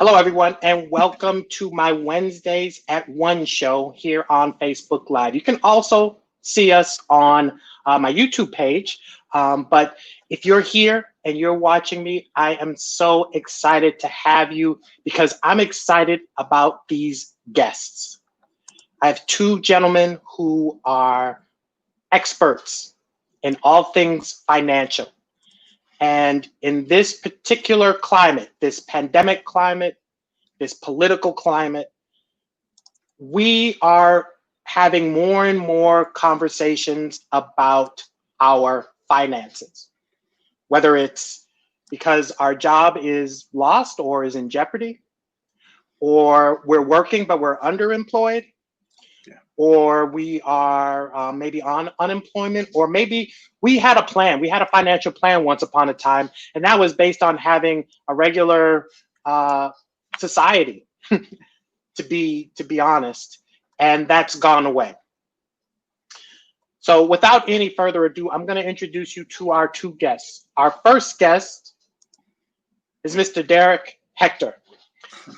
Hello, everyone, and welcome to my Wednesdays at 1 show here on Facebook Live. You can also see us on my YouTube page. But if you're here and you're watching me, I am so excited to have you because I'm excited about these guests. I have two gentlemen who are experts in all things financial. And in this particular climate, this pandemic climate, this political climate, we are having more and more conversations about our finances, whether it's because our job is lost or is in jeopardy, or we're working but we're underemployed, or we are maybe on unemployment, or maybe we had a plan. We had a financial plan once upon a time, and that was based on having a regular society, to be honest, and that's gone away. So without any further ado, I'm going to introduce you to our two guests. Our first guest is Mr. Derek Hector,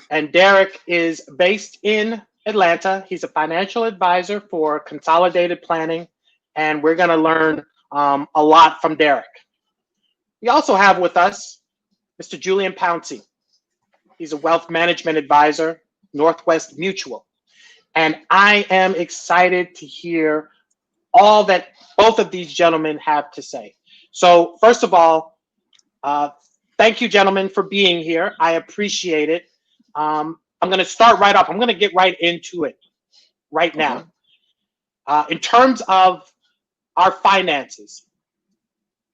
and Derek is based in Atlanta. He's a financial advisor for Consolidated Planning, and we're going to learn a lot from Derek. We also have with us Mr. Julian Pouncey. He's a wealth management advisor, Northwest Mutual. And I am excited to hear all that both of these gentlemen have to say. So first of all, thank you, gentlemen, for being here. I appreciate it. I'm going to start right off. I'm going to get right into it right now. In terms of our finances,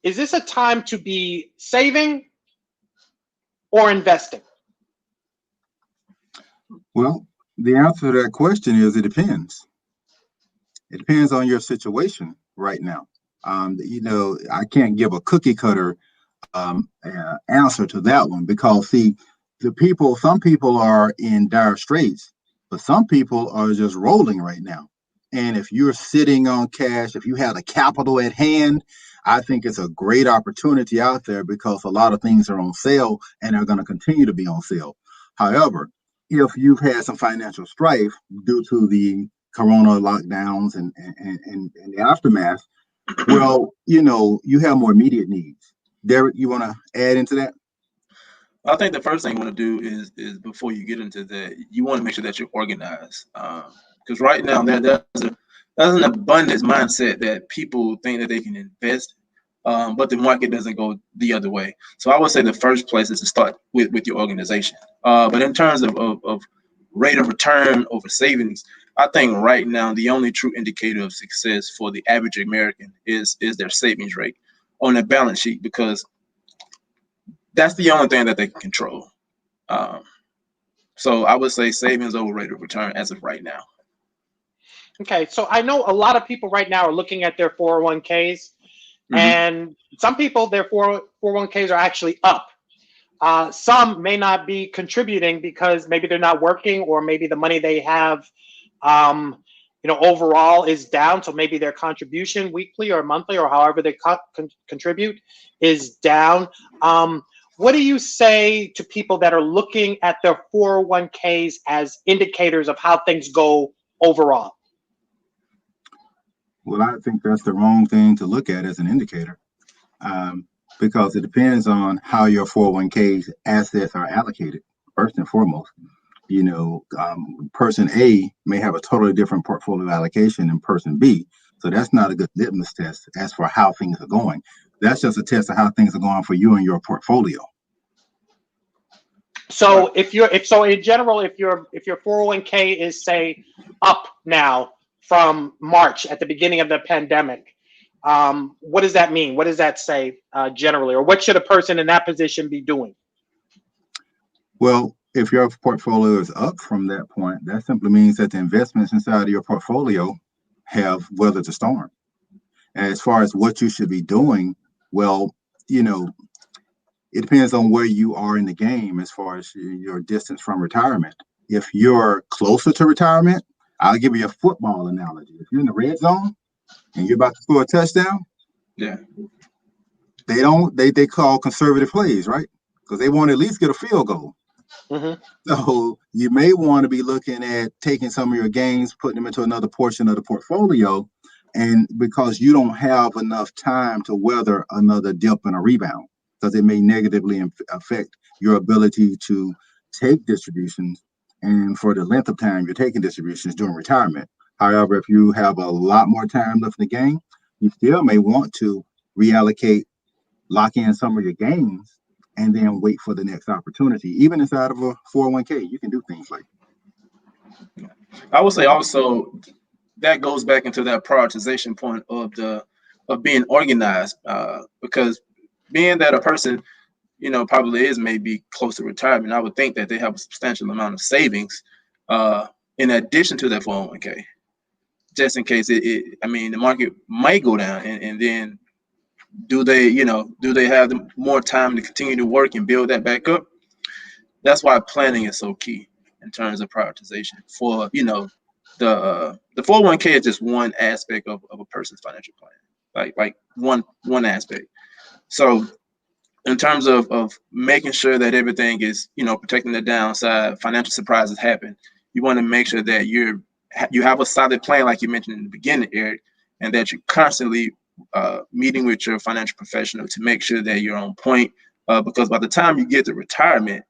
is this a time to be saving or investing? Well, the answer to that question is it depends. It depends on your situation right now. I can't give a cookie cutter answer to that one because, see, some people are in dire straits, but some people are just rolling right now. And if you're sitting on cash, if you have the capital at hand, I think it's a great opportunity out there because a lot of things are on sale and are going to continue to be on sale. However, if you've had some financial strife due to the corona lockdowns and the aftermath, well, you have more immediate needs. Derek, you want to add into that? I think the first thing you want to do is before you get into that, you want to make sure that you're organized. Because right now there's an abundance mindset that people think that they can invest, but the market doesn't go the other way. So I would say the first place is to start with your organization. But in terms of rate of return over savings, I think right now the only true indicator of success for the average American is their savings rate on their balance sheet, because that's the only thing that they can control. So I would say savings over rate of return as of right now. Okay, so I know a lot of people right now are looking at their 401ks, and some people, their 401ks are actually up. Some may not be contributing because maybe they're not working, or maybe the money they have, overall is down. So maybe their contribution weekly or monthly or however they contribute is down. What do you say to people that are looking at their 401ks as indicators of how things go overall? Well, I think that's the wrong thing to look at as an indicator, because it depends on how your 401k assets are allocated, first and foremost. Person A may have a totally different portfolio allocation than person B. So that's not a good litmus test as for how things are going. That's just a test of how things are going for you and your portfolio. So if in general, if your 401k is, say, up now from March at the beginning of the pandemic, what does that mean? What does that say generally, or what should a person in that position be doing? Well, if your portfolio is up from that point, that simply means that the investments inside of your portfolio have weathered the storm. And as far as what you should be doing, well, it depends on where you are in the game as far as your distance from retirement. If you're closer to retirement, I'll give you a football analogy. If you're in the red zone and you're about to score a touchdown, they call conservative plays, right? Because they want to at least get a field goal. Mhm. So you may want to be looking at taking some of your gains, putting them into another portion of the portfolio, and because you don't have enough time to weather another dip and a rebound, because it may negatively affect your ability to take distributions and for the length of time you're taking distributions during retirement. However, if you have a lot more time left in the game, you still may want to reallocate, lock in some of your gains, and then wait for the next opportunity. Even inside of a 401k, you can do things like Yeah. I would say also that goes back into that prioritization point of being organized, because being that a person, probably is maybe close to retirement, I would think that they have a substantial amount of savings in addition to their 401k, just in case I mean, the market might go down, and then do they have more time to continue to work and build that back up? That's why planning is so key in terms of prioritization. For the 401k is just one aspect of a person's financial plan, like one aspect. So in terms of making sure that everything is protecting the downside, financial surprises happen. You want to make sure that you have a solid plan, like you mentioned in the beginning, Eric, and that you're constantly meeting with your financial professional to make sure that you're on point. Because by the time you get to retirement,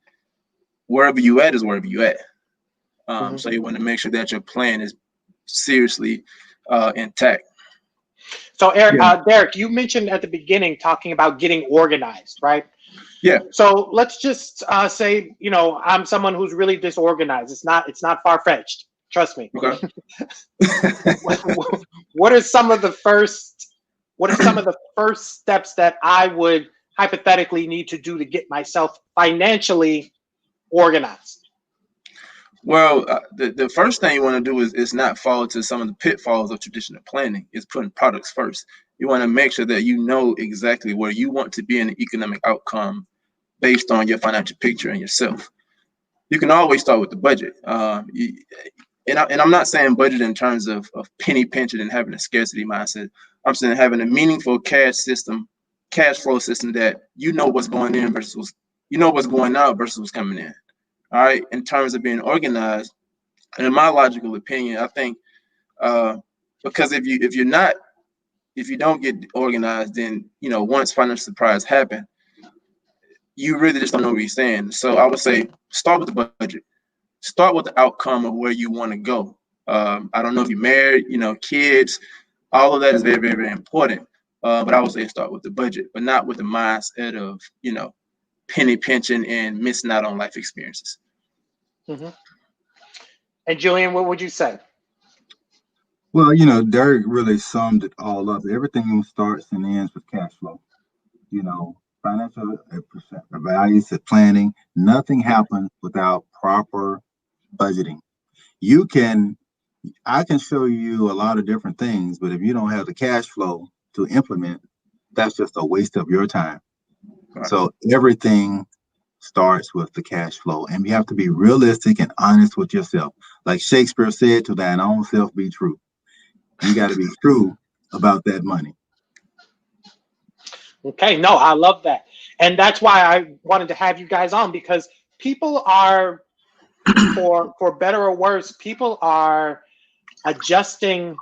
wherever you at is wherever you at. Mhm. So you want to make sure that your plan is seriously intact. So, Eric, yeah. Derek, you mentioned at the beginning talking about getting organized, right? Yeah. So let's just say, I'm someone who's really disorganized. It's not far fetched. Trust me. Okay. What are some of the first steps that I would hypothetically need to do to get myself financially organized? Well, the first thing you want to do is not fall into some of the pitfalls of traditional planning. Is putting products first. You want to make sure that you know exactly where you want to be in the economic outcome based on your financial picture and yourself. You can always start with the budget. And I'm not saying budget in terms of penny pinching and having a scarcity mindset. I'm saying having a meaningful cash flow system that what's going in versus what's going out versus what's coming in. All right. In terms of being organized, and in my logical opinion, I think because if you don't get organized, then once financial surprise happen, you really just don't know what you're saying. So I would say start with the budget. Start with the outcome of where you want to go. I don't know if you're married, kids, all of that is very, very, very important. But I would say start with the budget, but not with the mindset of, penny pinching and missing out on life experiences. Mm-hmm. And Julian, what would you say? Well, Derek really summed it all up. Everything starts and ends with cash flow. Financial values of planning. Nothing happens without proper budgeting. I can show you a lot of different things, but if you don't have the cash flow to implement, that's just a waste of your time. Right. So everything starts with the cash flow, and you have to be realistic and honest with yourself. Like Shakespeare said, to thine own self be true. You got to be true about that money. Okay, no, I love that. And that's why I wanted to have you guys on, because people are, for better or worse, people are adjusting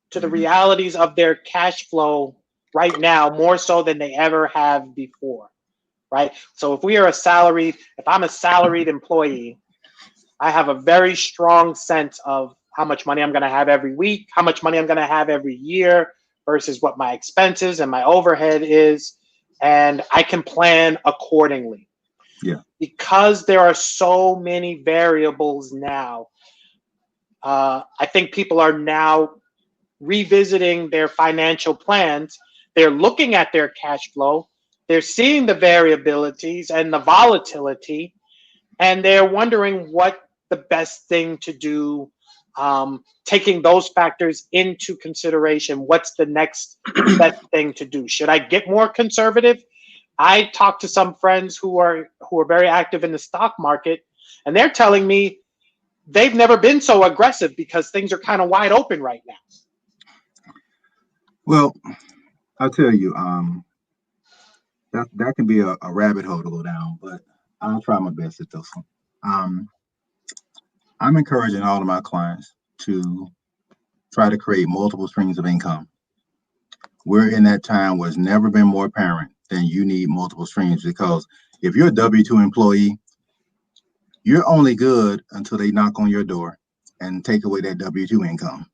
to the realities of their cash flow right now more so than they ever have before, right? So if I'm a salaried employee, I have a very strong sense of how much money I'm going to have every week, how much money I'm going to have every year versus what my expenses and my overhead is, and I can plan accordingly. Yeah. Because there are so many variables now, I think people are now revisiting their financial plans. They're looking at their cash flow. They're seeing the variabilities and the volatility, and they're wondering what the best thing to do, taking those factors into consideration. What's the next best thing to do? Should I get more conservative? I talked to some friends who are very active in the stock market, and they're telling me they've never been so aggressive because things are kind of wide open right now. Well, I'll tell you, that can be a rabbit hole to go down. But I'll try my best at this one. I'm encouraging all of my clients to try to create multiple streams of income. We're in that time where it's never been more apparent than you need multiple streams, because if you're a W-2 employee, you're only good until they knock on your door and take away that W-2 income.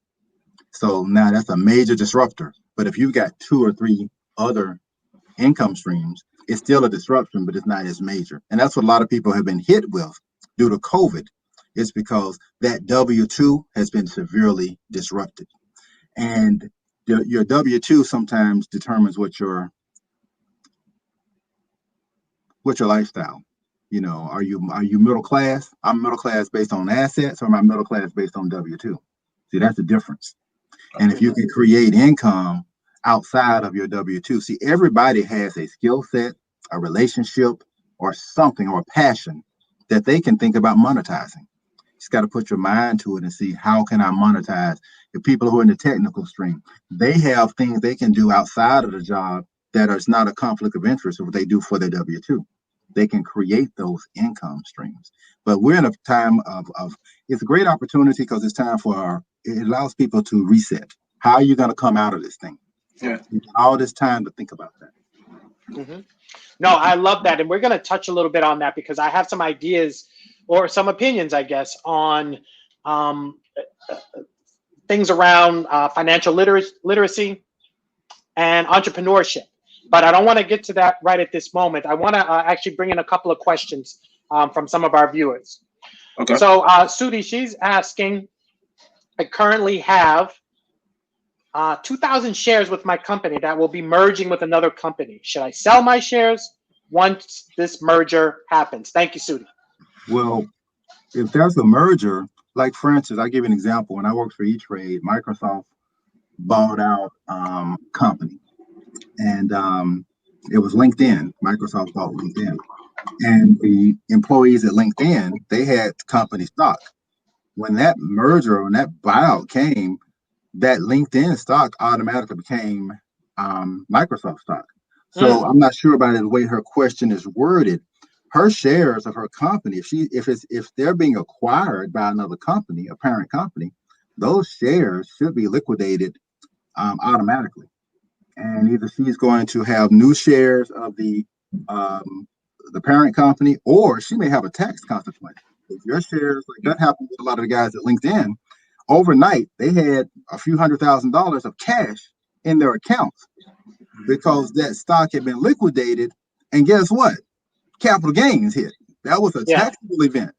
So now that's a major disruptor. But if you've got 2 or 3 other income streams, it's still a disruption, but it's not as major. And that's what a lot of people have been hit with due to COVID. It's because that W-2 has been severely disrupted. And your W-2 sometimes determines what your lifestyle. You know, are you middle class? I'm middle class based on assets, or am I middle class based on W-2? See, that's the difference. And if you can create income outside of your W-2, see, everybody has a skill set, a relationship, or something, or a passion that they can think about monetizing. You just got to put your mind to it and see, how can I monetize? The people who are in the technical stream, they have things they can do outside of the job that is not a conflict of interest of what they do for their W-2. They can create those income streams. But we're in a time of it's a great opportunity, because it's time for it allows people to reset. How are you going to come out of this thing? Yeah. All this time to think about that. Mm-hmm. No, I love that. And we're going to touch a little bit on that, because I have some ideas or some opinions, I guess, on things around financial literacy and entrepreneurship. But I don't want to get to that right at this moment. I want to actually bring in a couple of questions from some of our viewers. Okay. So Sudi, she's asking, I currently have 2,000 shares with my company that will be merging with another company. Should I sell my shares once this merger happens? Thank you, Sudi. Well, if there's a merger, like for instance, I'll give you an example. When I worked for E-Trade, Microsoft bought out company, and it was LinkedIn. Microsoft bought LinkedIn, and the employees at LinkedIn, they had company stock. When that merger, when that buyout came, that LinkedIn stock automatically became Microsoft stock. So I'm not sure about the way her question is worded. Her shares of her company, if they're being acquired by another company, a parent company, those shares should be liquidated automatically. And either she's going to have new shares of the parent company, or she may have a tax consequence. If your shares, like that happened with a lot of the guys at LinkedIn, overnight they had a few $100,000 of cash in their accounts because that stock had been liquidated. And guess what? Capital gains hit. That was a taxable event.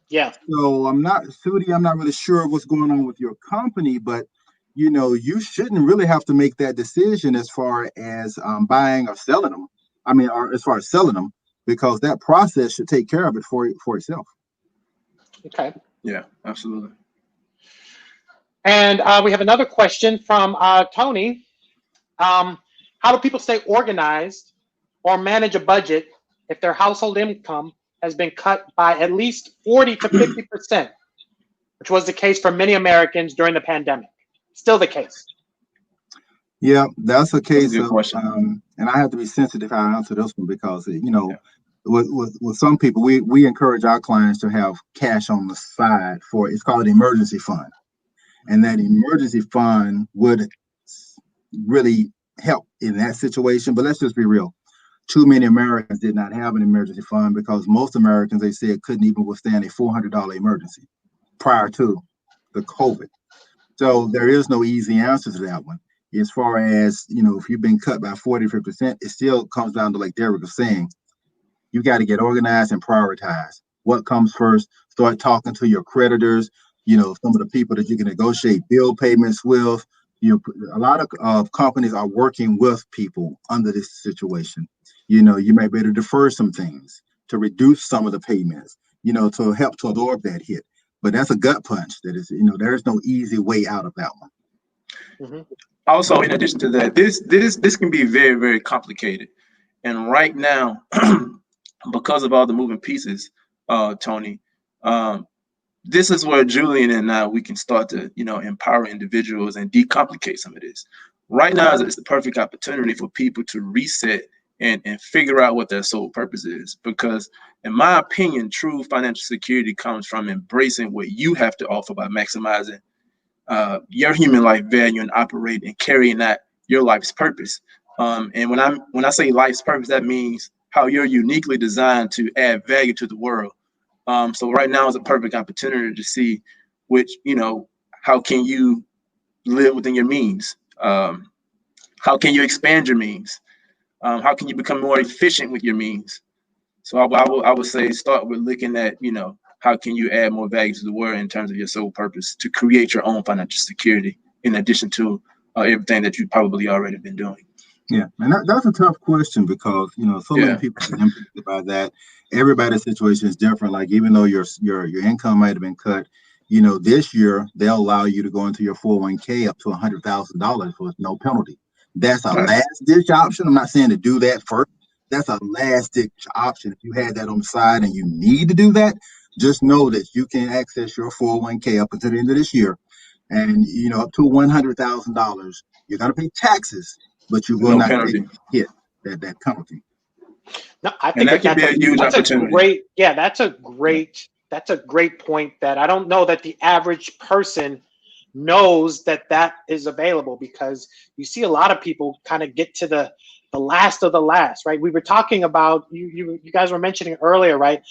Yeah. So I'm not really sure what's going on with your company, but you know, you shouldn't really have to make that decision as far as buying or selling them. I mean, or as far as selling them, because that process should take care of it for itself. Okay. Yeah, absolutely. And we have another question from Tony. How do people stay organized or manage a budget if their household income has been cut by at least 40 to 50%, which was the case for many Americans during the pandemic? Still the case. Yeah, that's a case of, and I have to be sensitive how I answer this one, because you know, with some people, we encourage our clients to have cash on the side for, it's called an emergency fund, and that emergency fund would really help in that situation. But let's just be real. Too many Americans did not have an emergency fund, because most Americans, they said, couldn't even withstand a $400 emergency prior to the COVID. So there is no easy answer to that one. As far as, you know, if you've been cut by 40, 50%, it still comes down to, like Derek was saying, you got to get organized and prioritize. What comes first? Start talking to your creditors, you know, some of the people that you can negotiate bill payments with. You know, a lot of companies are working with people under this situation. You know, you may be able to defer some things to reduce some of the payments, you know, to help to absorb that hit. But that's a gut punch. That is, you know, there's no easy way out of that one. Mm-hmm. Also, in addition to that, this can be very, very complicated. And right now, because of all the moving pieces, Tony, this is where Julian and I, we can start to, you know, empower individuals and decomplicate some of this. Right now is the perfect opportunity for people to reset and figure out what their sole purpose is. Because in my opinion, true financial security comes from embracing what you have to offer by maximizing your human life value and operating and carrying out your life's purpose. And when I say life's purpose, that means how you're uniquely designed to add value to the world. So right now is a perfect opportunity to see which, how can you live within your means? How can you expand your means? How can you become more efficient with your means? So I would say start with looking at, how can you add more value to the world in terms of your sole purpose to create your own financial security in addition to everything that you've probably already been doing. Yeah, and that's a tough question because so many people are impacted by that. Everybody's situation is different. Like even though your income might have been cut, this year they'll allow you to go into your 401k up to $100,000 with no penalty. That's a last ditch option. I'm not saying to do that first. That's a last ditch option. If you had that on the side and you need to do that, just know that you can access your 401k up until the end of this year, and up to $100,000. You're gonna pay taxes, but you will not hit that penalty. No, I think that can be a huge opportunity. That's a great point that I don't know that the average person knows that is available, because you see a lot of people kind of get to the last of the last, right? We were talking about, you guys were mentioning earlier, right?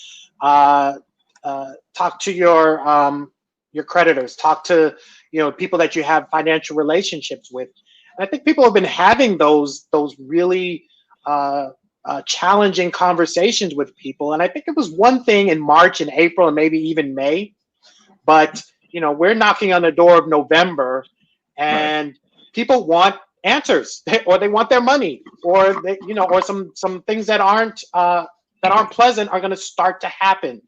Talk to your creditors, talk to people that you have financial relationships with. And I think people have been having those really challenging conversations with people. And I think it was one thing in March and April and maybe even May, but we're knocking on the door of November, and people want answers, or they want their money, or they, or some things that aren't pleasant are going to start to happen.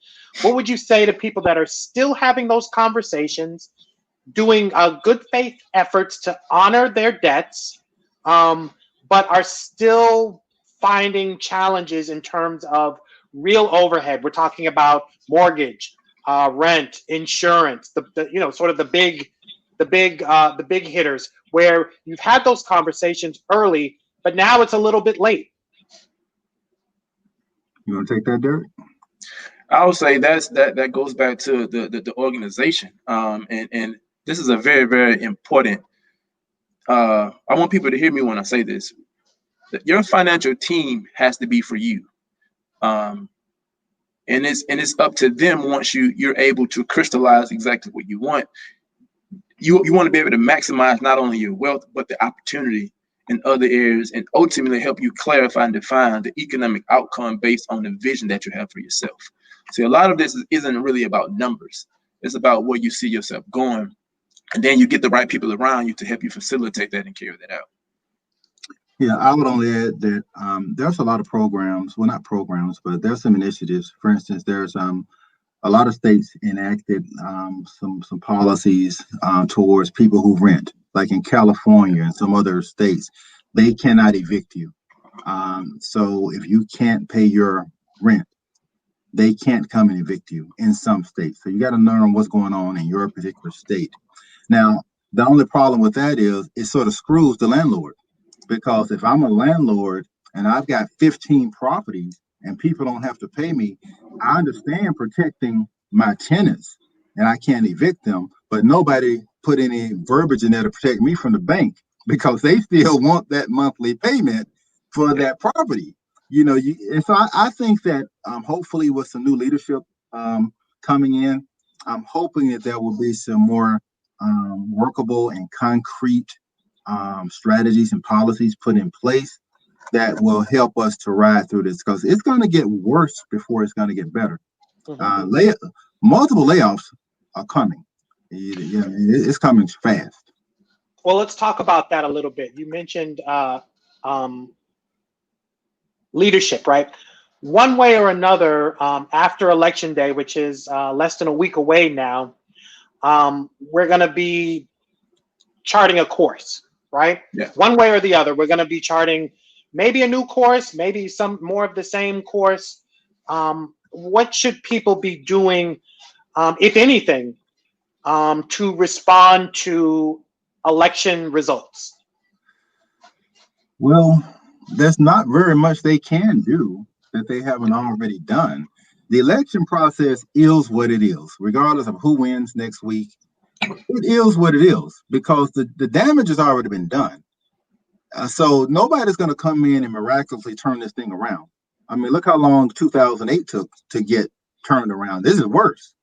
What would you say to people that are still having those conversations, doing good faith efforts to honor their debts, but are still finding challenges in terms of real overhead? We're talking about mortgage, rent, insurance, the big hitters, where you've had those conversations early, but now it's a little bit late. You want to take that, Derek? I would say that goes back to the organization, and this is a very, very important. I want people to hear me when I say this. That your financial team has to be for you, and it's up to them once you're able to crystallize exactly what you want. You want to be able to maximize not only your wealth but the opportunity in other areas, and ultimately help you clarify and define the economic outcome based on the vision that you have for yourself. See, a lot of this isn't really about numbers. It's about where you see yourself going, and then you get the right people around you to help you facilitate that and carry that out. Yeah, I would only add that there's a lot of programs, well, not programs, but there's some initiatives. For instance, there's a lot of states enacted some policies towards people who rent, like in California and some other states. They cannot evict you. So if you can't pay your rent, they can't come and evict you in some states. So you got to learn what's going on in your particular state. Now, the only problem with that is it sort of screws the landlord, because if I'm a landlord and I've got 15 properties and people don't have to pay me, I understand protecting my tenants and I can't evict them, but nobody put any verbiage in there to protect me from the bank, because they still want that monthly payment for that property. And so I think that hopefully with some new leadership coming in, I'm hoping that there will be some more workable and concrete strategies and policies put in place that will help us to ride through this, because it's going to get worse before it's going to get better. Multiple layoffs are coming. It's coming fast. Well, let's talk about that a little bit. You mentioned leadership, right? One way or another, after Election Day, which is less than a week away now, we're going to be charting a course, right? Yeah. One way or the other, we're going to be charting maybe a new course, maybe some more of the same course. What should people be doing, if anything, to respond to election results? Well, there's not very much they can do that they haven't already done. The election process is what it is, regardless of who wins next week. It is what it is because the damage has already been done. So nobody's going to come in and miraculously turn this thing around. I mean, look how long 2008 took to get turned around. This is worse.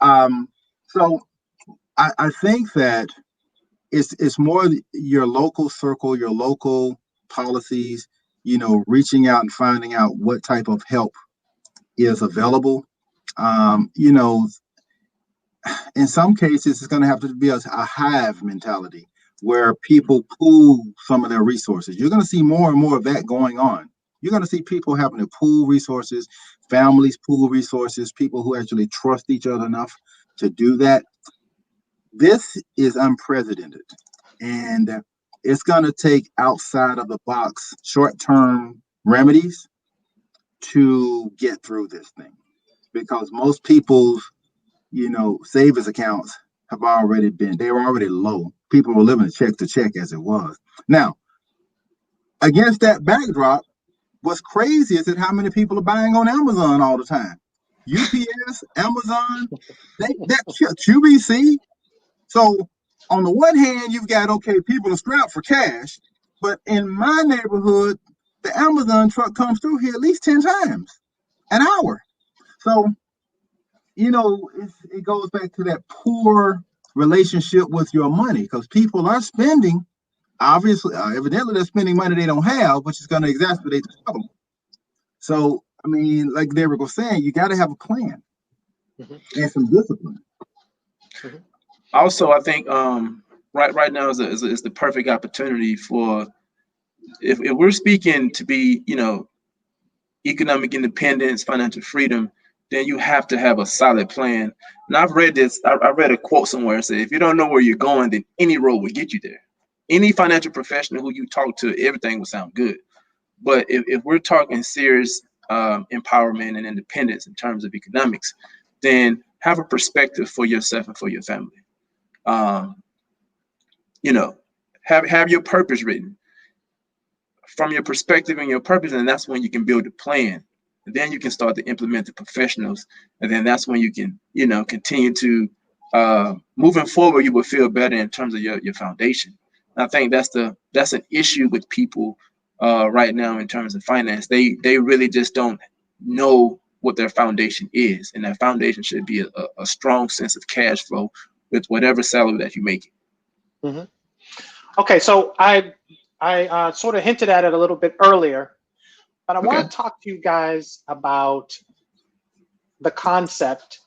So I think that it's more your local circle, your local policies, reaching out and finding out what type of help is available. In some cases, it's going to have to be a hive mentality where people pool some of their resources. You're going to see more and more of that going on. You're going to see people having to pool resources, families pool resources, people who actually trust each other enough to do that. This is unprecedented, and it's going to take outside of the box short-term remedies to get through this thing, because most people's savings accounts they were already low. People were living check to check as it was. Now, against that backdrop, what's crazy is that how many people are buying on Amazon all the time. UPS, Amazon, that QVC. So on the one hand, you've got, people are strapped for cash, but in my neighborhood, the Amazon truck comes through here at least 10 times an hour. So, it goes back to that poor relationship with your money, because people are spending, evidently they're spending money they don't have, which is going to exacerbate the problem. So, I mean, like Derek was saying, you got to have a plan and some discipline. Also, I think right now is the perfect opportunity for, if we're speaking to be, economic independence, financial freedom, then you have to have a solid plan. And I've read this. I read a quote somewhere that said, if you don't know where you're going, then any road will get you there. Any financial professional who you talk to, everything will sound good. But if we're talking serious empowerment and independence in terms of economics, then have a perspective for yourself and for your family. Have your purpose written from your perspective and your purpose, and that's when you can build a plan. And then you can start to implement the professionals, and then that's when you can, continue to moving forward. You will feel better in terms of your foundation. And I think that's an issue with people right now in terms of finance. They really just don't know what their foundation is, and that foundation should be a strong sense of cash flow with whatever salary that you make. Mm-hmm. Okay, so I sort of hinted at it a little bit earlier, but I want to talk to you guys about the concept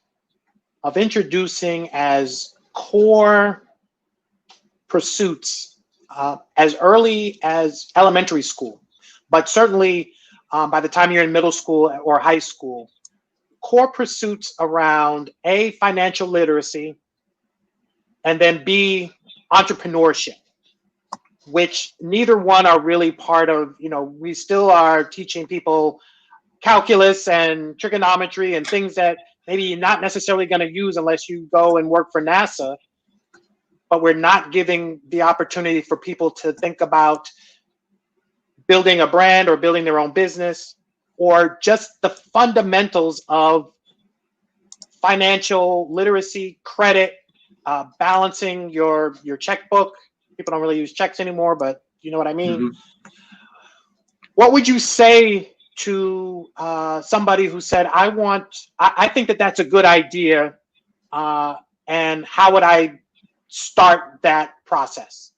of introducing as core pursuits as early as elementary school, but certainly by the time you're in middle school or high school, core pursuits around A, financial literacy, and then B, entrepreneurship, which neither one are really part of. We still are teaching people calculus and trigonometry and things that maybe you're not necessarily going to use unless you go and work for NASA, but we're not giving the opportunity for people to think about building a brand or building their own business, or just the fundamentals of financial literacy, credit, balancing your checkbook. People don't really use checks anymore, but you know what I mean. Mm-hmm. What would you say to somebody who said, I think that's a good idea, and how would I start that process?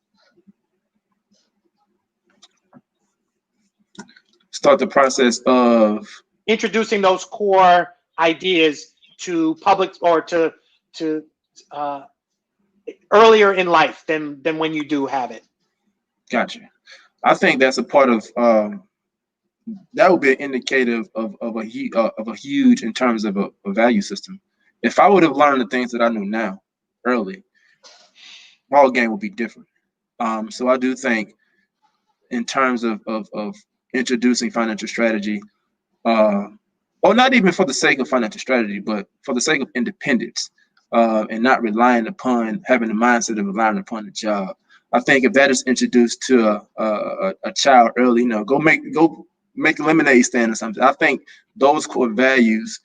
Start the process of introducing those core ideas to public, or to earlier in life than when you do have it. Gotcha. I think that's a part of that would be an indicator of a huge in terms of a value system. If I would have learned the things that I know now early, ball game would be different. So I do think in terms of introducing financial strategy, or not even for the sake of financial strategy, but for the sake of independence, and not relying upon having the mindset of relying upon the job. I think if that is introduced to a child early, you know, go make a lemonade stand or something. I think those core values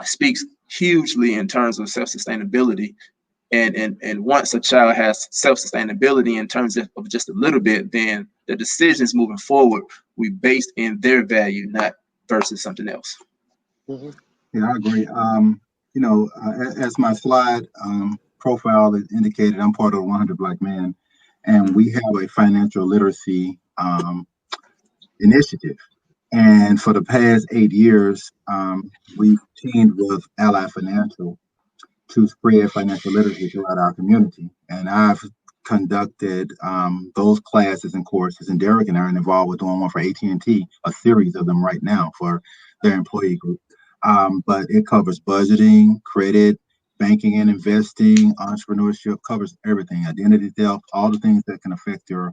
speaks hugely in terms of self-sustainability. And once a child has self-sustainability in terms of just a little bit, then the decisions moving forward we based in their value, not versus something else. Mm-hmm. Yeah, I agree. You know, as my slide profile is indicated, I'm part of the 100 Black Men, and we have a financial literacy initiative. And for the past 8 years, we've teamed with Ally Financial to spread financial literacy throughout our community. And I've conducted those classes and courses, and Derek and I are involved with doing one for AT&T, a series of them right now for their employee group. But it covers budgeting, credit, banking and investing, entrepreneurship, covers everything, identity theft, all the things that can affect your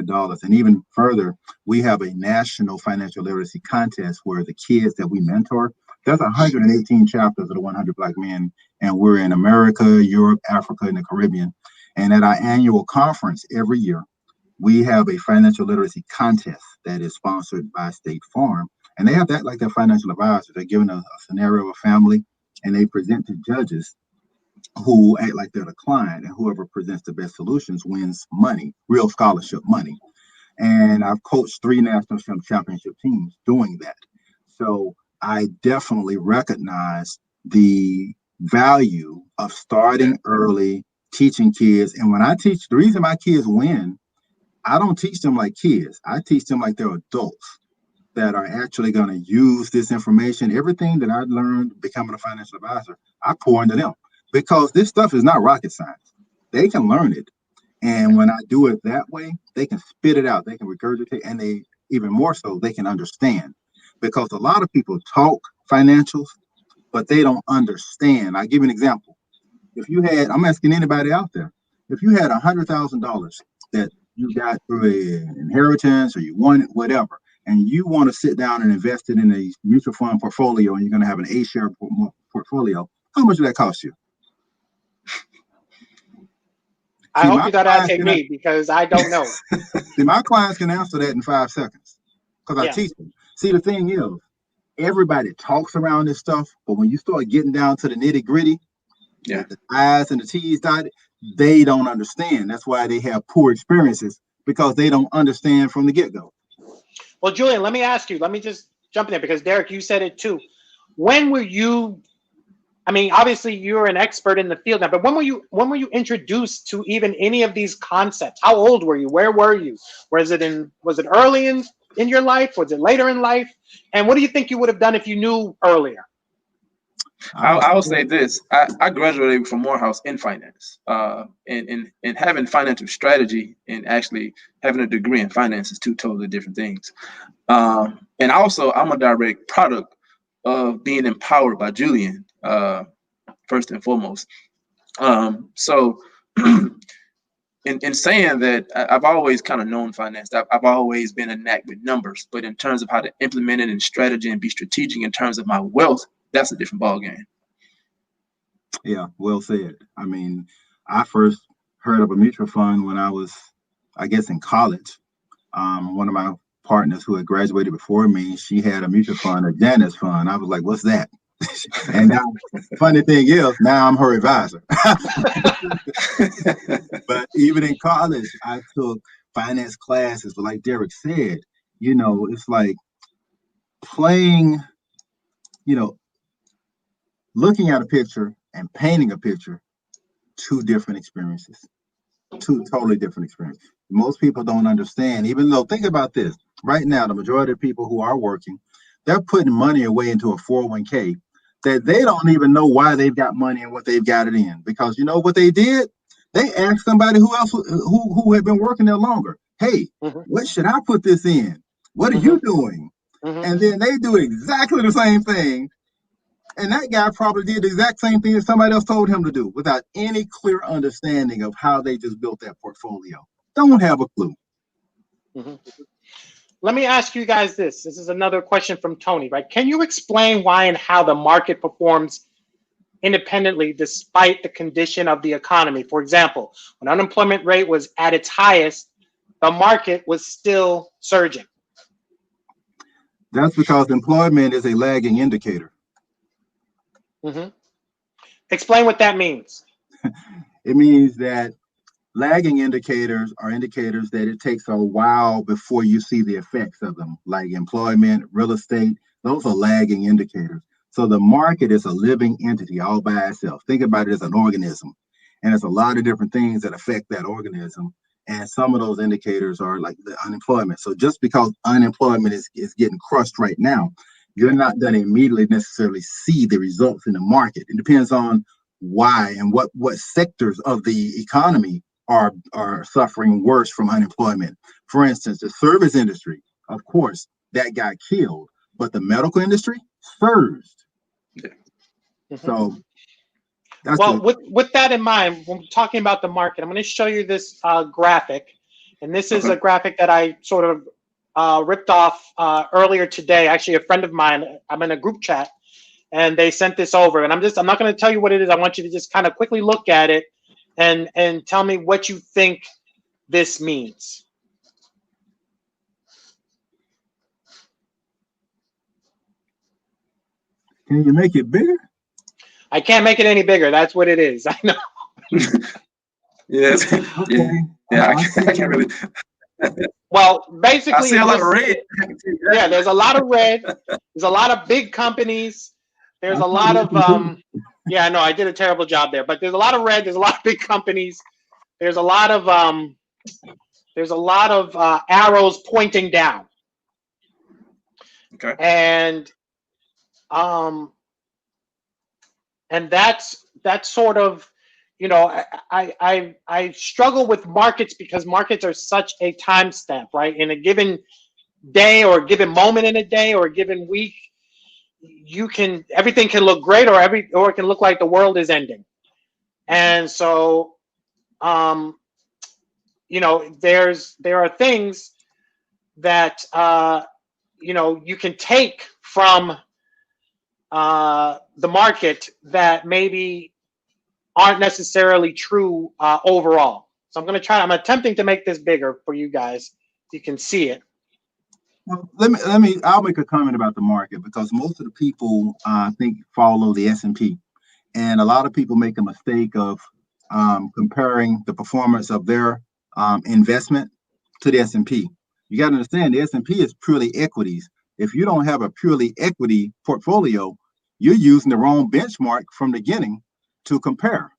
dollars. And even further, we have a national financial literacy contest where the kids that we mentor, there's 118 chapters of the 100 Black Men, and we're in America, Europe, Africa, and the Caribbean. And at our annual conference every year, we have a financial literacy contest that is sponsored by State Farm. And they have that like their financial advisor. They're given a scenario of a family, and they present to judges who act like they're the client, and whoever presents the best solutions wins money, real scholarship money. And I've coached 3 national championship teams doing that. So I definitely recognize the value of starting early, teaching kids. And when I teach, the reason my kids win, I don't teach them like kids. I teach them like they're adults that are actually going to use this information. Everything that I learned becoming a financial advisor, I pour into them, because this stuff is not rocket science. They can learn it. And when I do it that way, they can spit it out, they can regurgitate, and they, even more so, they can understand. Because a lot of people talk financials, but they don't understand. I'll give you an example. If you had, I'm asking anybody out there, if you had $100,000 that you got through an inheritance or you won it, whatever, and you want to sit down and invest it in a mutual fund portfolio, and you're going to have an A-share portfolio, how much would that cost you? I hope you're not asking me, because I don't know. See, my clients can answer that in 5 seconds because I teach them. See, the thing is, everybody talks around this stuff, but when you start getting down to the nitty gritty, the I's and the T's dotted, they don't understand. That's why they have poor experiences, because they don't understand from the get-go. Well, Julian, let me ask you, let me just jump in there, because Derek, you said it too. When were you, I mean, obviously you're an expert in the field now, but when were you introduced to even any of these concepts? How old were you? Where were you? Was it early in your life? Was it later in life? And what do you think you would have done if you knew earlier? I will say this. I graduated from Morehouse in finance, and having financial strategy and actually having a degree in finance is 2 totally different things. And also, I'm a direct product of being empowered by Julian, first and foremost. So in saying that, I've always kind of known finance. I've always been a knack with numbers, but in terms of how to implement it in strategy and be strategic in terms of my wealth, that's a different ballgame. Yeah, well said. I mean, I first heard of a mutual fund when I was, I guess, in college. One of my partners who had graduated before me, she had a mutual fund, a Janus fund. I was like, what's that? And now, funny thing is, now I'm her advisor. But even in college, I took finance classes. But like Derek said, you know, it's like playing, you know, looking at a picture and painting a picture, 2 different experiences, 2 totally different experiences. Most people don't understand, even though, think about this, right now, the majority of people who are working, they're putting money away into a 401k that they don't even know why they've got money and what they've got it in. Because you know what they did? They asked somebody who had been working there longer, hey, what should I put this in? What are you doing? And then they do exactly the same thing. And that guy probably did the exact same thing that somebody else told him to do without any clear understanding of how they just built that portfolio. Don't have a clue. Let me ask you guys this. This is another question from Tony, right? Can you explain why and how the market performs independently despite the condition of the economy. For example, when unemployment rate was at its highest, the market was still surging. That's because employment is a lagging indicator. Mm-hmm. Explain what that means. It means that lagging indicators are indicators that it takes a while before you see the effects of them, like employment, real estate. Those are lagging indicators. So the market is a living entity all by itself. Think about it as an organism. And there's a lot of different things that affect that organism. And some of those indicators are like the unemployment. So just because unemployment is getting crushed right now, you're not going to immediately necessarily see the results in the market. It depends on why and what sectors of the economy are suffering worse from unemployment. For instance, the service industry, of course, that got killed, but the medical industry surged. Mm-hmm. So that's well, with that in mind, when we're talking about the market, I'm going to show you this graphic, and this is a graphic that I sort of ripped off earlier today. Actually, a friend of mine, I'm in a group chat, and they sent this over, and I'm not going to tell you what it is. I want you to just kind of quickly look at it and tell me what you think this means. Can you make it bigger? I can't make it any bigger. That's what it is. I know. Yes. Okay. Yeah. I can't really. Well, basically, I see a lot of red. Yeah, there's a lot of red. There's a lot of big companies. There's a lot of yeah, I know I did a terrible job there, but there's a lot of red. There's a lot of big companies. There's a lot of arrows pointing down. Okay. And that's sort of, you know, I struggle with markets because markets are such a timestamp, right? In a given day or a given moment in a day or a given week, everything can look great or it can look like the world is ending. And so, you know, there are things that you know, you can take from the market that maybe aren't necessarily true overall. So I'm attempting to make this bigger for you guys. You can see it. Well, I'll make a comment about the market because most of the people I think follow the S&P, and a lot of people make a mistake of comparing the performance of their investment to the S&P. You got to understand the S&P is purely equities. If you don't have a purely equity portfolio, you're using the wrong benchmark from the beginning to compare.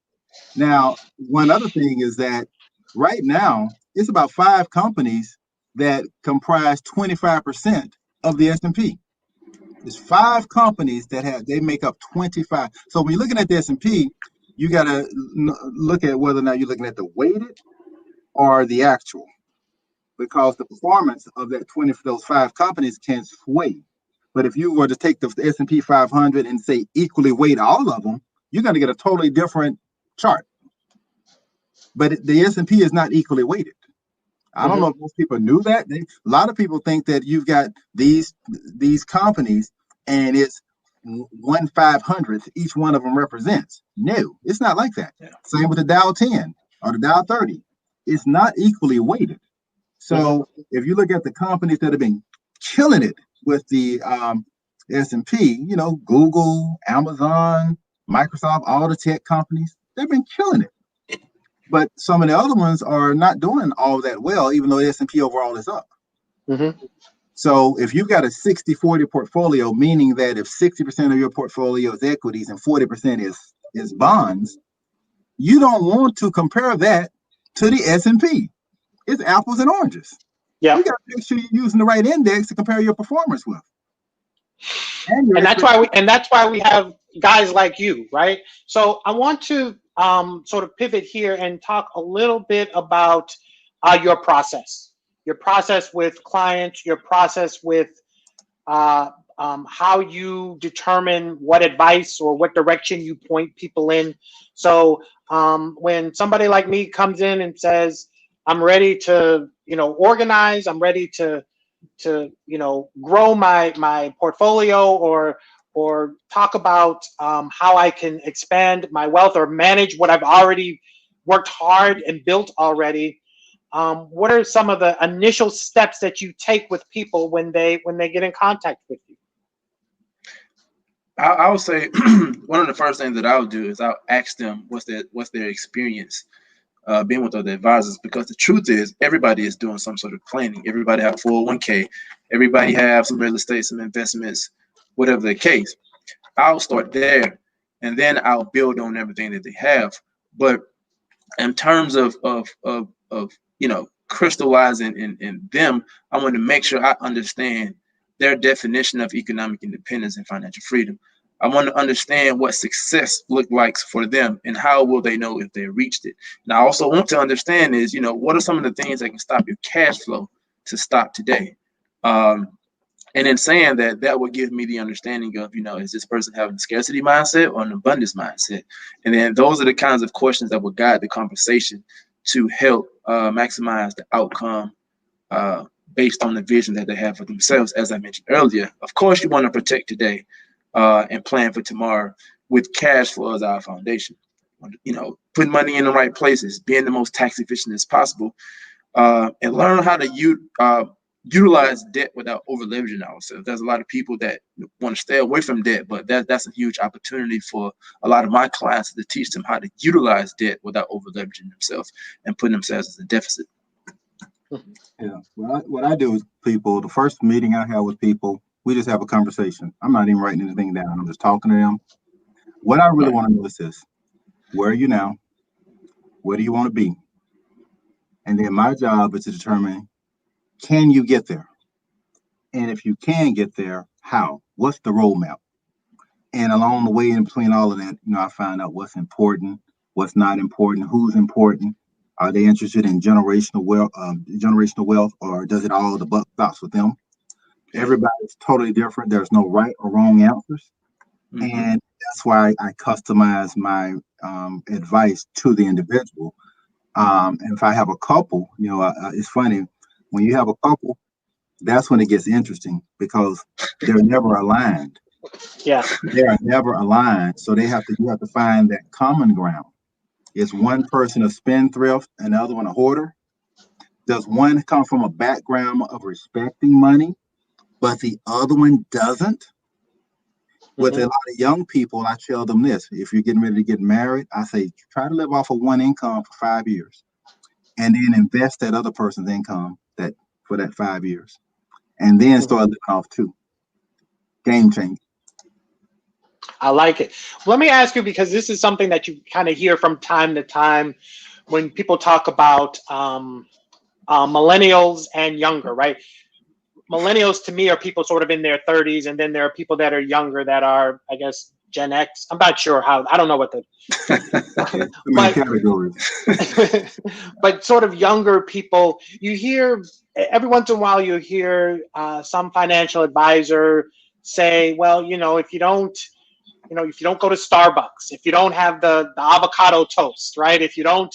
Now, one other thing is that right now it's about 5 companies that comprise 25% of the S&P. There's 5 companies that they make up 25. So when you're looking at the S&P, you got to look at whether or not you're looking at the weighted or the actual, because the performance of those 5 companies can sway. But if you were to take the S&P 500 and say equally weight all of them, you're going to get a totally different chart. But the S&P is not equally weighted. I don't know if most people knew that. A lot of people think that you've got these companies and it's 1/500th each one of them represents. No, it's not like that. Yeah. Same with the Dow 10 or the Dow 30. It's not equally weighted. So if you look at the companies that have been killing it with the S&P, you know, Google, Amazon, Microsoft, all the tech companies, they've been killing it. But some of the other ones are not doing all that well, even though the S&P overall is up. So if you've got a 60-40 portfolio, meaning that if 60% of your portfolio is equities and 40% is bonds, you don't want to compare that to the S&P. It's apples and oranges. Yeah, you got to make sure you're using the right index to compare your performance with. And that's why we have guys like you, right? So I want to sort of pivot here and talk a little bit about your process with clients, your process with how you determine what advice or what direction you point people in. So when somebody like me comes in and says, I'm ready to, you know, organize, I'm ready to you know, grow my portfolio, or talk about how I can expand my wealth or manage what I've already worked hard and built already, what are some of the initial steps that you take with people when they get in contact with you? I would say one of the first things that I'll do is I'll ask them what's their experience being with other advisors, because the truth is everybody is doing some sort of planning. Everybody have 401k, everybody have some real estate, some investments, whatever the case. I'll start there, and then I'll build on everything that they have. But in terms of crystallizing in them, I want to make sure I understand their definition of economic independence and financial freedom. I want to understand what success looks like for them and how will they know if they reached it. And I also want to understand is, what are some of the things that can stop your cash flow to stop today? And in saying that, that will give me the understanding of, is this person having a scarcity mindset or an abundance mindset? And then those are the kinds of questions that will guide the conversation to help maximize the outcome based on the vision that they have for themselves. As I mentioned earlier, of course, you want to protect today and plan for tomorrow with cash flow as our foundation. Putting money in the right places, being the most tax efficient as possible, and learn how to utilize debt without over leveraging ourselves. There's a lot of people that want to stay away from debt, but that's a huge opportunity for a lot of my clients to teach them how to utilize debt without over leveraging themselves and putting themselves as a deficit. Yeah, what I do is people, the first meeting I have with people, we just have a conversation. I'm not even writing anything down. I'm just talking to them. What I really want to know is this: where are you now? Where do you want to be? And then my job is to determine, can you get there? And if you can get there, how? What's the roadmap? And along the way, in between all of that, I find out what's important, what's not important, who's important. Are they interested in generational wealth, or does it all the buck stops with them? Everybody's totally different. There's no right or wrong answers. Mm-hmm. And that's why I customize my advice to the individual. And if I have a couple, it's funny, when you have a couple, that's when it gets interesting because they're never aligned. Yeah. They are never aligned. So you have to find that common ground. Is one person a spendthrift and the other one a hoarder? Does one come from a background of respecting money, but the other one doesn't? Mm-hmm. With a lot of young people, I tell them this: if you're getting ready to get married, I say try to live off of one income for 5 years, and then invest that other person's income for that 5 years, and then start living off two. Game changer. I like it. Let me ask you, because this is something that you kind of hear from time to time when people talk about millennials and younger, right? Millennials to me are people sort of in their 30s, and then there are people that are younger that are, I guess, Gen X. I'm not sure how. I don't know what the categories. But sort of younger people. You hear every once in a while. You hear some financial advisor say, "Well, if you don't go to Starbucks, if you don't have the avocado toast, right? If you don't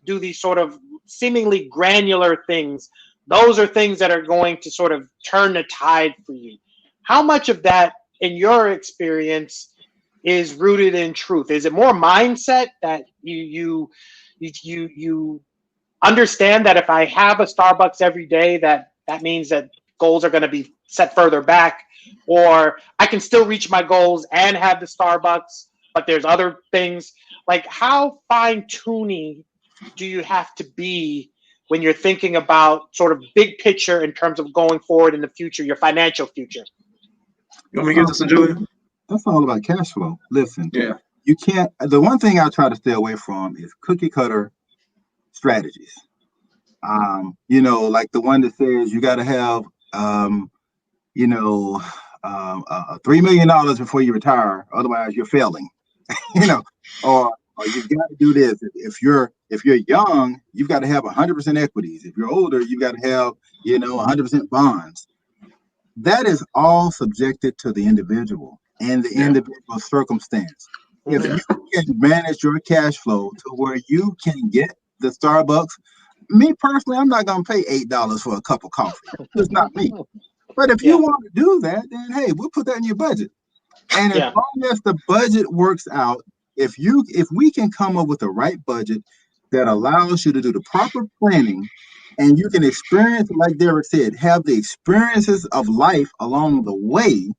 do these sort of seemingly granular things, those are things that are going to sort of turn the tide for you." How much of that, in your experience, is rooted in truth? Is it more mindset that you understand that if I have a Starbucks every day, that means that goals are going to be set further back, or I can still reach my goals and have the Starbucks, but there's other things? Like, how fine-tuning do you have to be when you're thinking about sort of big picture in terms of going forward in the future, your financial future? You want me to get this to Julian? That's all about cash flow. Listen, yeah, you can't. The one thing I try to stay away from is cookie cutter strategies. Like the one that says you got to have, $3 million before you retire, otherwise you're failing. Or you've got to do this. If you're young, you've got to have 100% equities. If you're older, you've got to have 100% bonds. That is all subjected to the individual and the individual circumstance. If you can manage your cash flow to where you can get the Starbucks, me personally, I'm not going to pay $8 for a cup of coffee. It's not me. But if you want to do that, then hey, we'll put that in your budget. And as Yeah. long as the budget works out, if we can come up with the right budget that allows you to do the proper planning, and you can experience, like Derek said, have the experiences of life along the way,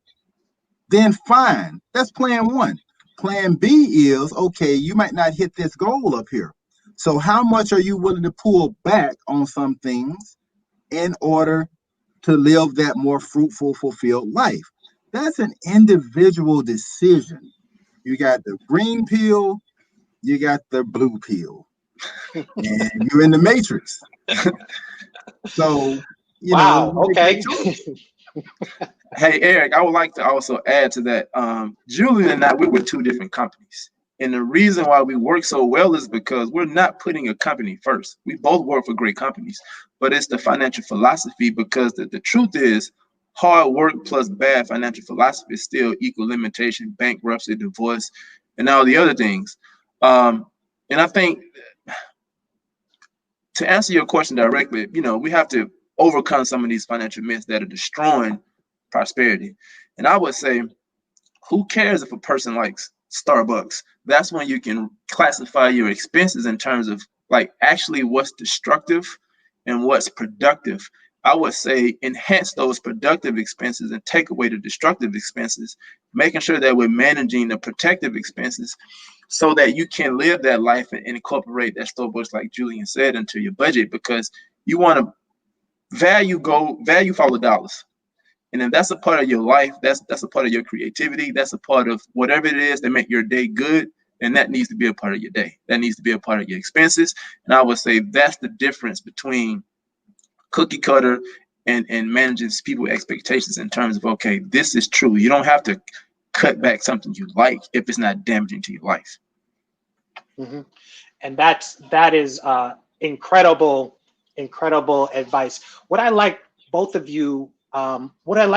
then fine. That's plan one. Plan B is, okay, you might not hit this goal up here. So how much are you willing to pull back on some things in order to live that more fruitful, fulfilled life? That's an individual decision. You got the green pill, you got the blue pill, and you're in the matrix. So, Wow. Okay. Hey, Eric, I would like to also add to that. Julian and I, we were two different companies. And the reason why we work so well is because we're not putting a company first. We both work for great companies, but it's the financial philosophy, because the truth is hard work plus bad financial philosophy is still equal limitation, bankruptcy, divorce, and all the other things. And I think to answer your question directly, we have to overcome some of these financial myths that are destroying prosperity. And I would say, who cares if a person likes Starbucks? That's when you can classify your expenses in terms of like actually what's destructive and what's productive. I would say enhance those productive expenses and take away the destructive expenses, making sure that we're managing the protective expenses so that you can live that life and incorporate that Starbucks, like Julian said, into your budget, because you want to value follow dollars. And if that's a part of your life, that's a part of your creativity, that's a part of whatever it is that make your day good, then that needs to be a part of your day. That needs to be a part of your expenses. And I would say that's the difference between cookie cutter and managing people's expectations in terms of, okay, this is true. You don't have to cut back something you like if it's not damaging to your life. Mm-hmm. And that is incredible advice. What I like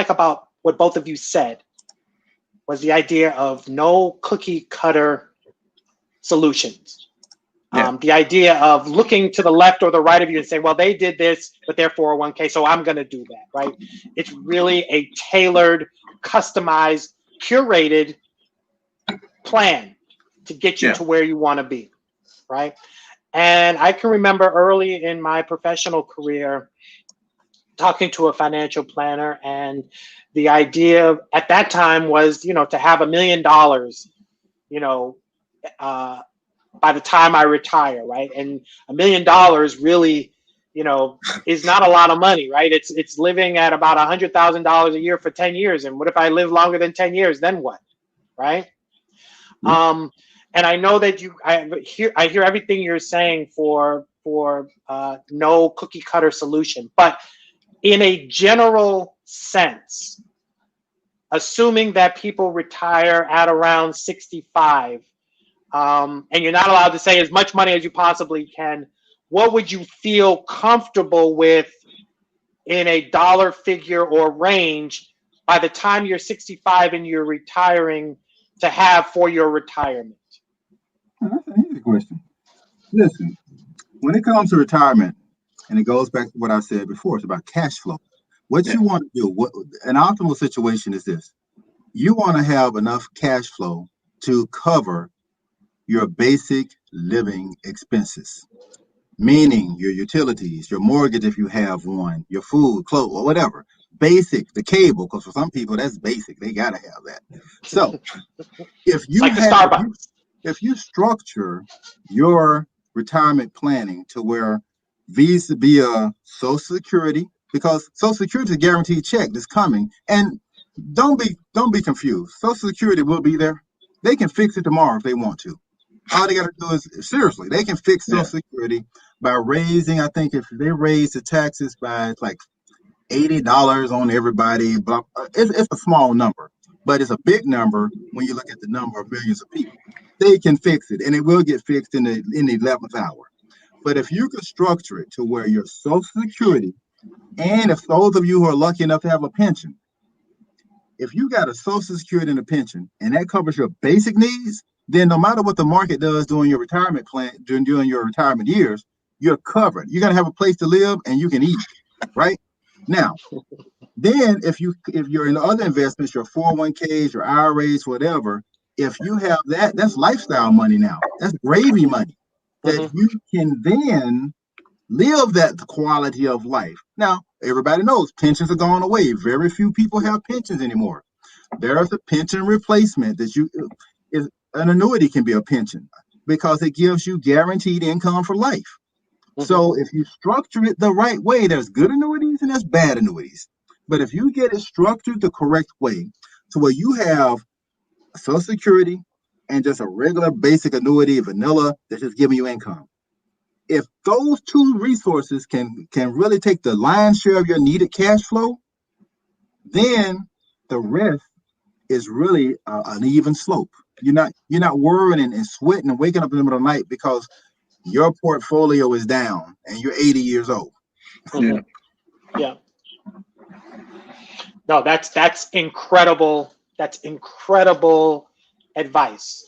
about what both of you said was the idea of no cookie cutter solutions. Yeah. The idea of looking to the left or the right of you and saying, well, they did this, but they're 401k, so I'm going to do that, right? It's really a tailored, customized, curated plan to get you to where you want to be, right? And I can remember early in my professional career talking to a financial planner, and the idea at that time was, to have $1 million, by the time I retire, right? And $1 million really, is not a lot of money, right? It's living at about $100,000 a year for 10 years. And what if I live longer than 10 years? Then what, right? Mm-hmm. And I know that I hear everything you're saying for no cookie cutter solution, but in a general sense, assuming that people retire at around 65, and you're not allowed to say as much money as you possibly can, what would you feel comfortable with in a dollar figure or range by the time you're 65 and you're retiring to have for your retirement? That's an easy question. Listen, when it comes to retirement, and it goes back to what I said before, it's about cash flow. What you want to do, an optimal situation is this. You want to have enough cash flow to cover your basic living expenses, meaning your utilities, your mortgage if you have one, your food, clothes, or whatever. Basic, the cable, because for some people that's basic. They got to have that. So if you structure your retirement planning to where via Social Security, because Social Security is a guaranteed check that's coming, and don't be confused. Social Security will be there. They can fix it tomorrow if they want to. All they got to do is, seriously, they can fix Social Security by raising, I think if they raise the taxes by like $80 on everybody, it's a small number, but it's a big number when you look at the number of millions of people. They can fix it, and it will get fixed in the 11th hour. But if you could structure it to where your Social Security, and if those of you who are lucky enough to have a pension, if you got a Social Security and a pension, and that covers your basic needs, then no matter what the market does during your retirement plan, during your retirement years, you're covered. You're going to have a place to live and you can eat, right? Now, Then if you're in other investments, your 401ks, your IRAs, whatever, if you have that, that's lifestyle money now. That's gravy money that you can then live that quality of life. Now, everybody knows pensions are gone away. Very few people have pensions anymore. There's a pension replacement that an annuity can be a pension because it gives you guaranteed income for life. So if you structure it the right way, there's good annuities and there's bad annuities. But if you get it structured the correct way, to where you have Social Security and just a regular basic annuity, vanilla, that's just giving you income. If those two resources can really take the lion's share of your needed cash flow, then the rest is really an even slope. You're not worrying and sweating and waking up in the middle of the night because your portfolio is down and you're 80 years old. Yeah. No, that's incredible. That's incredible advice.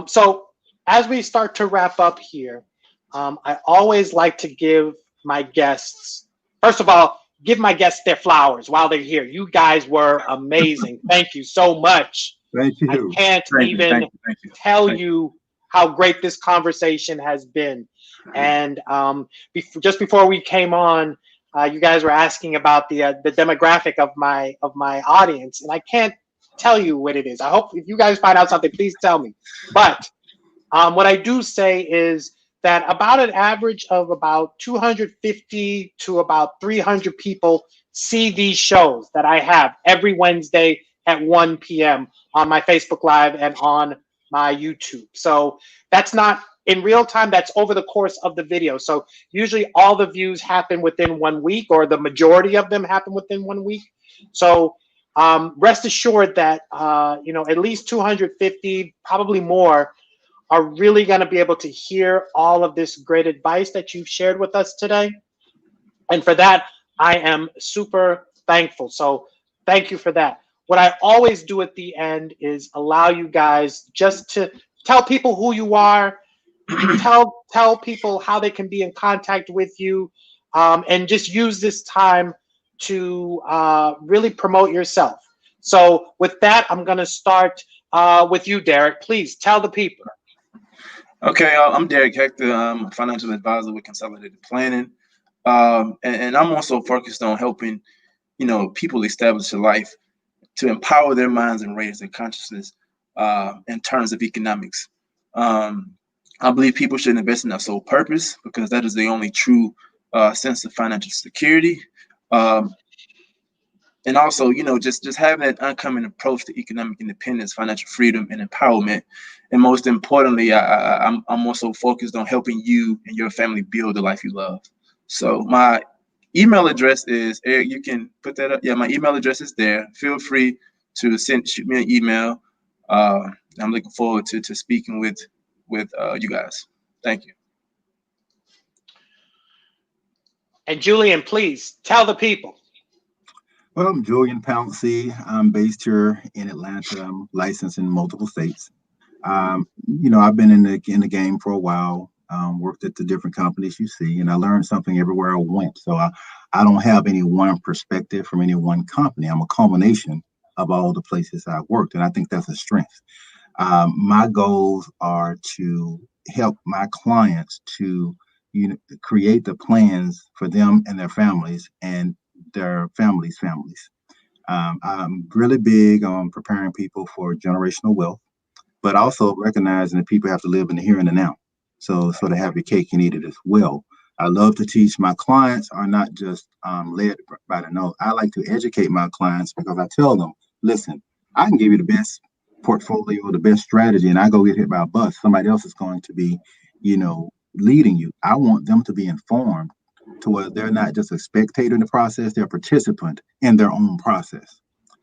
So as we start to wrap up here, I always like to give my guests, first of all, give my guests their flowers while they're here. You guys were amazing. Thank you so much. Thank you. I can't even tell you how great this conversation has been. And just before we came on, you guys were asking about the demographic of my audience, and I can't tell you what it is. I hope if you guys find out something, please tell me. But what I do say is that about an average of about 250 to about 300 people see these shows that I have every Wednesday at 1 p.m. on my Facebook Live and on my YouTube. So that's not in real time, that's over the course of the video. So usually all the views happen within 1 week, or the majority of them happen within 1 week. So rest assured that at least 250, probably more, are really going to be able to hear all of this great advice that you've shared with us today. And for that, I am super thankful. So thank you for that. What I always do at the end is allow you guys just to tell people who you are, tell people how they can be in contact with you, and just use this time to really promote yourself. So with that, I'm going to start with you, Derek. Please tell the people. Okay, I'm Derek Hector. I'm a financial advisor with Consolidated Planning, and I'm also focused on helping, people establish a life to empower their minds and raise their consciousness in terms of economics. I believe people should invest in their sole purpose because that is the only true sense of financial security. And also, just having that uncommon approach to economic independence, financial freedom, and empowerment. And most importantly, I'm also focused on helping you and your family build the life you love. So my email address is, Eric, you can put that up. Yeah, my email address is there. Feel free to shoot me an email. I'm looking forward to speaking with you guys. Thank you. And Julian, please tell the people. Well, I'm Julian Pouncey. I'm based here in Atlanta. I'm licensed in multiple states. I've been in the game for a while. Worked at the different companies you see, and I learned something everywhere I went. So I don't have any one perspective from any one company. I'm a combination of all the places I've worked, and I think that's a strength. My goals are to help my clients to create the plans for them and their families and their families. I'm really big on preparing people for generational wealth, but also recognizing that people have to live in the here and the now. So sort of have your cake and eat it as well. I love to teach. My clients are not just led by the nose. I like to educate my clients because I tell them, listen, I can give you the best portfolio, the best strategy, and I go get hit by a bus. Somebody else is going to be, leading you. I want them to be informed to where they're not just a spectator in the process, they're a participant in their own process.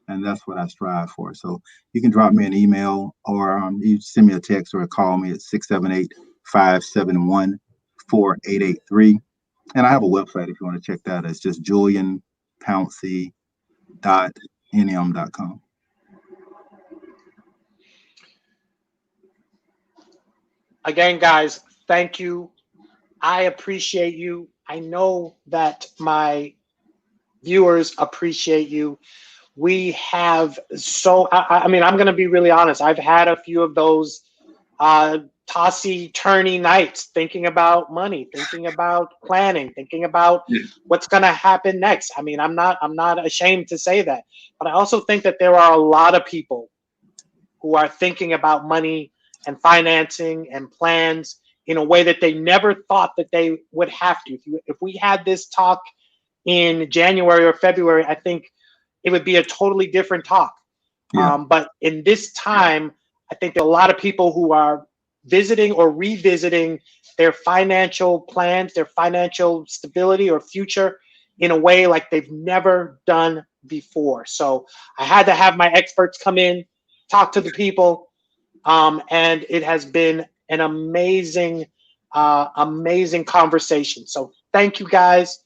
And that's what I strive for. So you can drop me an email or you send me a text or call me at 678-571-4883. And I have a website if you want to check that. It's just julianpouncey.nm.com. Again, guys, thank you. I appreciate you. I know that my viewers appreciate you. We have I mean, I'm going to be really honest. I've had a few of those tossy-turny nights, thinking about money, thinking about planning, thinking about what's going to happen next. I mean, I'm not ashamed to say that, but I also think that there are a lot of people who are thinking about money and financing and plans in a way that they never thought that they would have to. If we had this talk in January or February, I think it would be a totally different talk. Yeah. But in this time, I think there are a lot of people who are visiting or revisiting their financial plans, their financial stability or future in a way like they've never done before. So I had to have my experts come in, talk to the people, and it has been an amazing, amazing conversation. So thank you guys.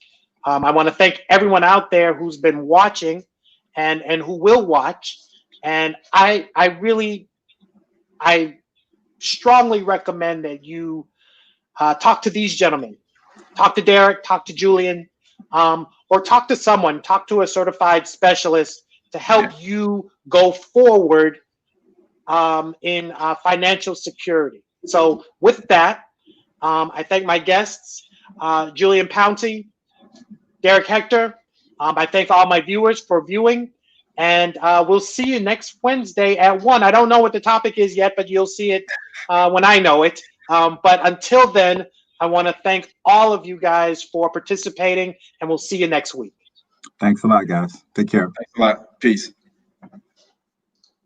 I want to thank everyone out there who's been watching and who will watch. And I strongly recommend that you talk to these gentlemen, talk to Derek, talk to Julian, or talk to someone, talk to a certified specialist to help you go forward in financial security. So with that, I thank my guests, Julian Pouncey, Derek Hector. I thank all my viewers for viewing. And we'll see you next Wednesday at 1. I don't know what the topic is yet, but you'll see it when I know it. But until then, I want to thank all of you guys for participating, and we'll see you next week. Thanks a lot, guys. Take care. Thanks a lot. Peace.